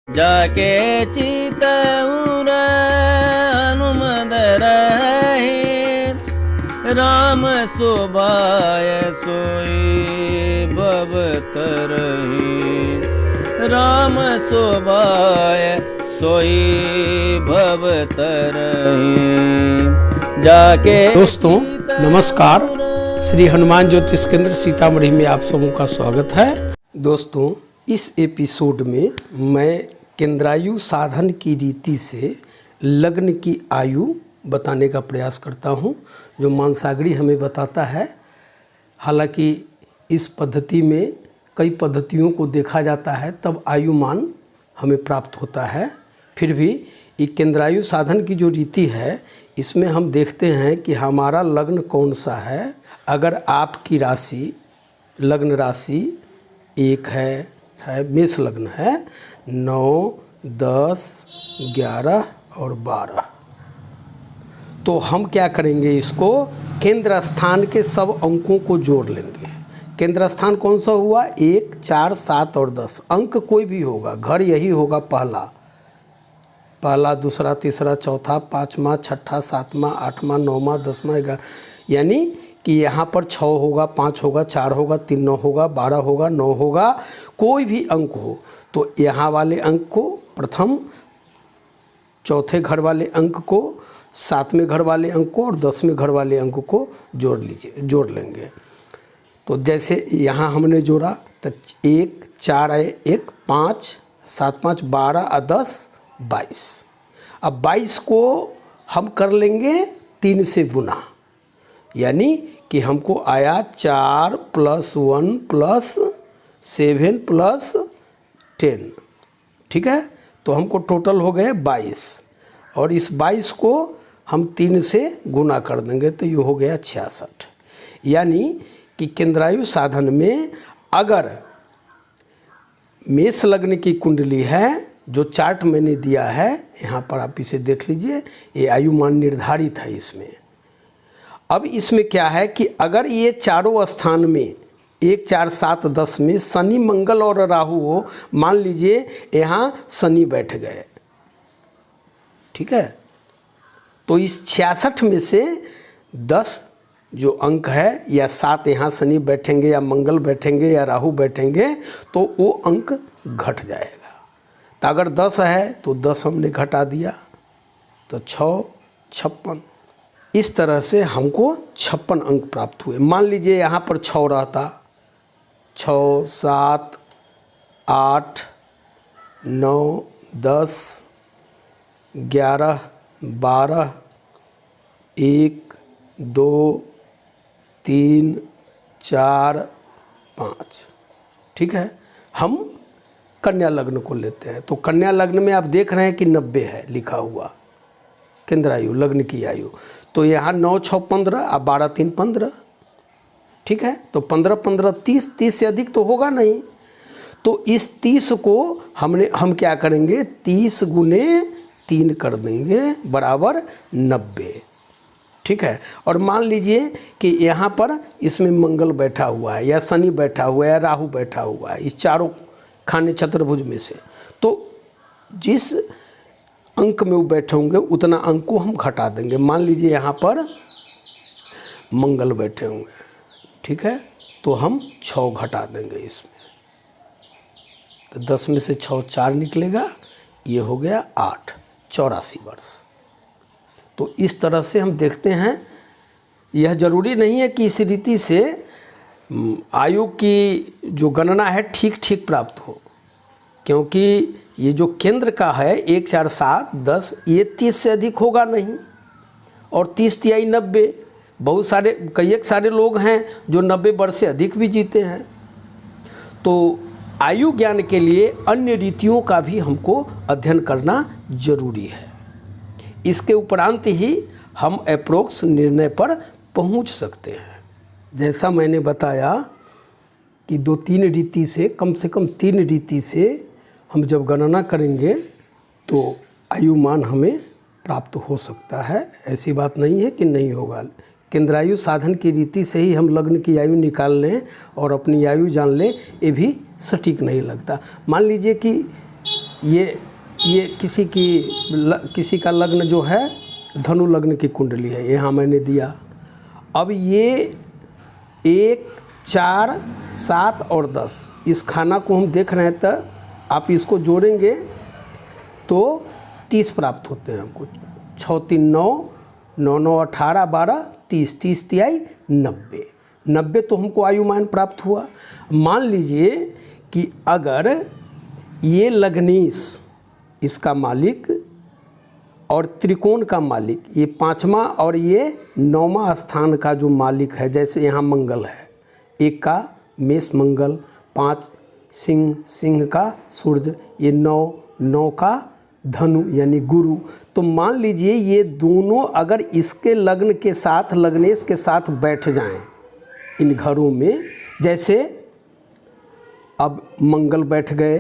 जाके चितउर हनुमद रहे राम सोबाय सोई भव तरहि राम सोबाय सोई भव तरहि जाके। दोस्तों नमस्कार, श्री हनुमान ज्योतिष केंद्र सीतामढ़ी में आप सबों का स्वागत है। दोस्तों इस एपिसोड में मैं केंद्रायु साधन की रीति से लग्न की आयु बताने का प्रयास करता हूं, जो मानसागरी हमें बताता है। हालांकि इस पद्धति में कई पद्धतियों को देखा जाता है तब आयुमान हमें प्राप्त होता है। फिर भी ये केंद्रायु साधन की जो रीति है इसमें हम देखते हैं कि हमारा लग्न कौन सा है। अगर आपकी राशि लग्न राशि एक है मेष लग्न है, 9, 10, 11 और 12, तो हम क्या करेंगे, इसको केंद्र स्थान के सब अंकों को जोड़ लेंगे। केंद्र स्थान कौन सा हुआ? 1, 4, 7 और 10। अंक कोई भी होगा, घर यही होगा पहला, दूसरा, तीसरा, चौथा, पाँचवा, छठा, सातवां, आठवां, नौवां, 10वां, 11, यानी कि यहाँ पर 6 होगा, 5 होगा, 4 होगा, 3 9 होगा, 12 होगा, 9 होगा, कोई भी अंक हो तो यहाँ वाले अंक को प्रथम, चौथे घर वाले अंक को, 7वें घर वाले अंक को और 10वें घर वाले अंक को जोड़ लेंगे। तो जैसे यहाँ हमने जोड़ा तो 1, 4 आए 1, 5, 7, 5, 12 और 10, 22। अब 22 को हम कर लेंगे 3 से गुना, यानी कि हमको आया 4 + 1 + 7 + 10, ठीक है। तो हमको टोटल हो गए 22 और इस 22 को हम 3 से गुना कर देंगे तो ये हो गया 66। यानी कि केंद्रायु साधन में अगर मेष लग्न की कुंडली है, जो चार्ट मैंने दिया है यहाँ पर आप इसे देख लीजिए, ये आयुमान निर्धारित है इसमें। अब इसमें क्या है कि अगर ये चारों स्थान में 1, 4, 7, 10 में शनि, मंगल और राहु हो, मान लीजिए यहाँ शनि बैठ गए, ठीक है, तो इस 66 में से 10 जो अंक है, या 7 यहाँ शनि बैठेंगे या मंगल बैठेंगे या राहु बैठेंगे तो वो अंक घट जाएगा। तो अगर 10 है तो 10 हमने घटा दिया तो 6, 56। इस तरह से हमको 56 अंक प्राप्त हुए। मान लीजिए यहाँ पर 6 रहता, 6, 7, 8, 9, 10, 11, 12, 1, 2, 3, 4, 5, ठीक है। हम कन्या लग्न को लेते हैं तो कन्या लग्न में आप देख रहे हैं कि 90 है लिखा हुआ केंद्रायु लग्न की आयु। तो यहाँ 9, 6, 15 और 12, 3, 15, ठीक है। तो 15, 15, 30, 30 से अधिक तो होगा नहीं। तो इस 30 को हम क्या करेंगे, 30 × 3 कर देंगे बराबर 90, ठीक है। और मान लीजिए कि यहाँ पर इसमें मंगल बैठा हुआ है या शनि बैठा हुआ है या राहु बैठा हुआ है, इस चारों खाने चतुर्भुज में से, तो जिस अंक में वो बैठे होंगे उतना अंक को हम घटा देंगे। मान लीजिए यहाँ पर मंगल बैठे होंगे, ठीक है, तो हम 6 घटा देंगे इसमें, तो 10 में से 6 4 निकलेगा, ये हो गया 8, 84 वर्ष। तो इस तरह से हम देखते हैं। यह जरूरी नहीं है कि इस रीति से आयु की जो गणना है ठीक ठीक प्राप्त हो, क्योंकि ये जो केंद्र का है 1, 4, 7, 10, ये 30 से अधिक होगा नहीं, और 30 × 3 = 90। बहुत सारे कई सारे लोग हैं जो 90 वर्ष से अधिक भी जीते हैं। तो आयु ज्ञान के लिए अन्य रीतियों का भी हमको अध्ययन करना जरूरी है। इसके उपरांत ही हम अप्रोक्स निर्णय पर पहुंच सकते हैं। जैसा मैंने बताया कि 2-3 रीति से कम 3 रीति से हम जब गणना करेंगे तो आयुमान हमें प्राप्त हो सकता है। ऐसी बात नहीं है कि नहीं होगा। केंद्रायु साधन की रीति से ही हम लग्न की आयु निकाल लें और अपनी आयु जान लें, ये भी सटीक नहीं लगता। मान लीजिए कि ये किसी का लग्न जो है धनु लग्न की कुंडली है, यहाँ मैंने दिया। अब ये 1, 4, 7 और 10 इस खाना को हम देख रहे हैं, तो आप इसको जोड़ेंगे तो 30 प्राप्त होते हैं हमको। 6 3 9, 9 9 18, 12 30, 30 तिहाई 90, 90 तो हमको आयुमान प्राप्त हुआ। मान लीजिए कि अगर ये लग्नीश इसका मालिक और त्रिकोण का मालिक, ये 5वां और ये 9वां स्थान का जो मालिक है, जैसे यहाँ मंगल है, 1 का मेष मंगल, 5 सिंह का सूर्य, ये 9 का धनु यानी गुरु। तो मान लीजिए ये दोनों अगर इसके लग्न के साथ, लग्नेश के साथ बैठ जाएं इन घरों में, जैसे अब मंगल बैठ गए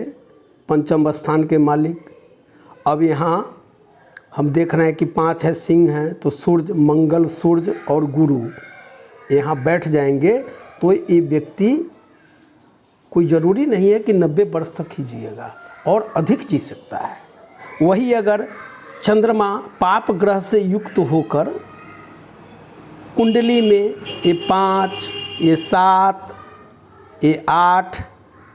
5म स्थान के मालिक। अब यहाँ हम देख रहे हैं कि 5 है, सिंह है, तो सूर्य, मंगल, सूर्य और गुरु यहाँ बैठ जाएंगे, तो ये व्यक्ति कोई ज़रूरी नहीं है कि 90 वर्ष तक ही जिएगा, और अधिक जी सकता है। वही अगर चंद्रमा पाप ग्रह से युक्त होकर कुंडली में ये 5, ये 7, ये 8,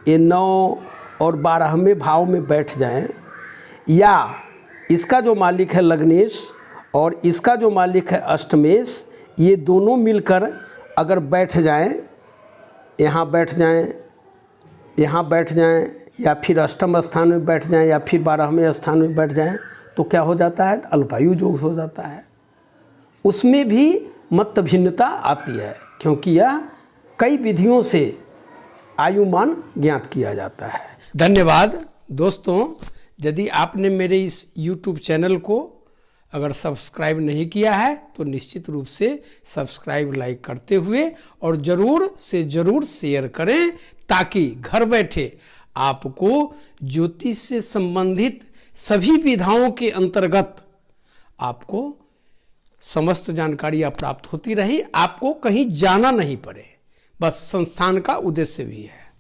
ये 9 और 12वें भाव में बैठ जाएं, या इसका जो मालिक है लग्नेश और इसका जो मालिक है अष्टमेश, ये दोनों मिलकर अगर बैठ जाएं, यहाँ बैठ जाएं, यहाँ बैठ जाएं, या फिर अष्टम स्थान में बैठ जाएं, या फिर 12वें स्थान में बैठ जाएं, तो क्या हो जाता है? अल्पायु योग हो जाता है। उसमें भी मत भिन्नता आती है, क्योंकि यह कई विधियों से आयुमान ज्ञात किया जाता है। धन्यवाद दोस्तों, यदि आपने मेरे इस YouTube चैनल को अगर सब्सक्राइब नहीं किया है तो निश्चित रूप से सब्सक्राइब, लाइक करते हुए और ज़रूर से ज़रूर शेयर करें, ताकि घर बैठे आपको ज्योतिष से संबंधित सभी विधाओं के अंतर्गत आपको समस्त जानकारियाँ प्राप्त होती रही, आपको कहीं जाना नहीं पड़े। बस संस्थान का उद्देश्य भी है।